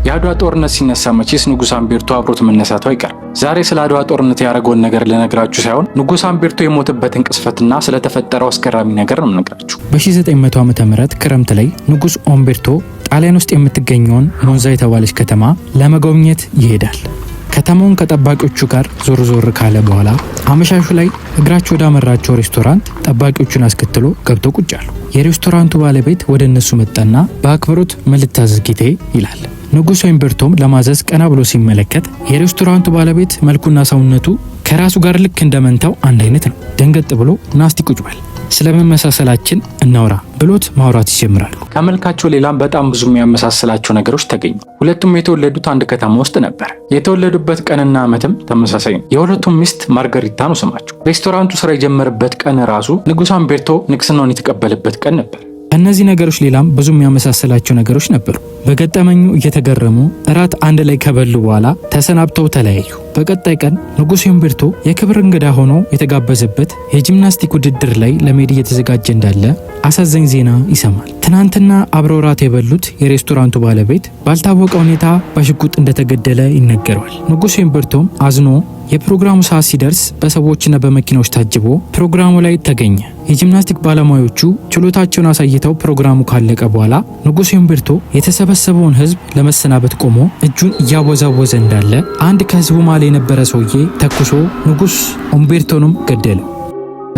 የአድዋ ጦርነት ሲነሳ መቼስ ንጉስ አምቤርቶ አብሮት መነሳቱ አይቀርም። ዛሬ ስለ አድዋ ጦርነት ያደረገውን ነገር ልነግራችሁ ሳይሆን ንጉስ አምቤርቶ የሞተበትን ቅስፈትና ስለተፈጠረው አስገራሚ ነገር ነው የምነግራችሁ። በ1900 ዓ.ም ክረምት ላይ ንጉስ ኦምቤርቶ ጣሊያን ውስጥ የምትገኘውን ሞንዛ የተባለች ከተማ ለመጎብኘት ይሄዳል። ከተማውን ከጠባቂዎቹ ጋር ዞር ዞር ካለ በኋላ አመሻሹ ላይ እግራቸው ወዳመራቸው ሬስቶራንት ጠባቂዎቹን አስከትሎ ገብቶ ቁጭ አሉ። የሬስቶራንቱ ባለቤት ወደ እነሱ መጣና በአክብሮት ምን ልታዘዝ ጌታዬ ይላል። ንጉስ ኦምቤርቶም ለማዘዝ ቀና ብሎ ሲመለከት የሬስቶራንቱ ባለቤት መልኩና ሰውነቱ ከራሱ ጋር ልክ እንደመንታው አንድ አይነት ነው። ደንገጥ ብሎ ናስቲ ቁጭ በል ስለመመሳሰላችን እናውራ ብሎት ማውራት ይጀምራሉ። ከመልካቸው ሌላም በጣም ብዙ የሚያመሳስላቸው ነገሮች ተገኙ። ሁለቱም የተወለዱት አንድ ከተማ ውስጥ ነበር። የተወለዱበት ቀንና ዓመትም ተመሳሳይ ነው። የሁለቱም ሚስት ማርጋሪታ ነው ስማቸው። ሬስቶራንቱ ስራ የጀመረበት ቀን ራሱ ንጉስ አምቤርቶ ንግስናውን የተቀበለበት ቀን ነበር። ከእነዚህ ነገሮች ሌላም ብዙ የሚያመሳስላቸው ነገሮች ነበሩ። በገጠመኙ እየተገረሙ እራት አንድ ላይ ከበሉ በኋላ ተሰናብተው ተለያዩ። በቀጣይ ቀን ንጉስ ኦምቤርቶ የክብር እንግዳ ሆኖ የተጋበዘበት የጂምናስቲክ ውድድር ላይ ለመሄድ እየተዘጋጀ እንዳለ አሳዛኝ ዜና ይሰማል። ትናንትና አብረው ራት የበሉት የሬስቶራንቱ ባለቤት ባልታወቀ ሁኔታ በሽጉጥ እንደተገደለ ይነገረዋል። ንጉስ ኦምቤርቶም አዝኖ የፕሮግራሙ ሰዓት ሲደርስ በሰዎችና በመኪናዎች ታጅቦ ፕሮግራሙ ላይ ተገኘ። የጂምናስቲክ ባለሙያዎቹ ችሎታቸውን አሳይተው ፕሮግራሙ ካለቀ በኋላ ንጉስ ኦምቤርቶ የተሰበሰበውን ህዝብ ለመሰናበት ቆሞ እጁን እያወዛወዘ እንዳለ አንድ ከህዝቡ መሃል የነበረ ሰውዬ ተኩሶ ንጉስ ኦምቤርቶንም ገደለው።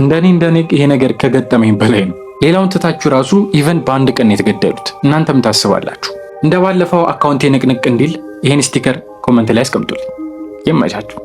እንደኔ ይሄ ነገር ከገጠመኝ በላይ ነው። ሌላውን ትታችሁ ራሱ ኢቨን በአንድ ቀን የተገደሉት እናንተም ታስባላችሁ። እንደባለፈው አካውንቴ ንቅንቅ እንዲል ይሄን ስቲከር ኮሜንት ላይ አስቀምጡልኝ። ይመቻችሁ።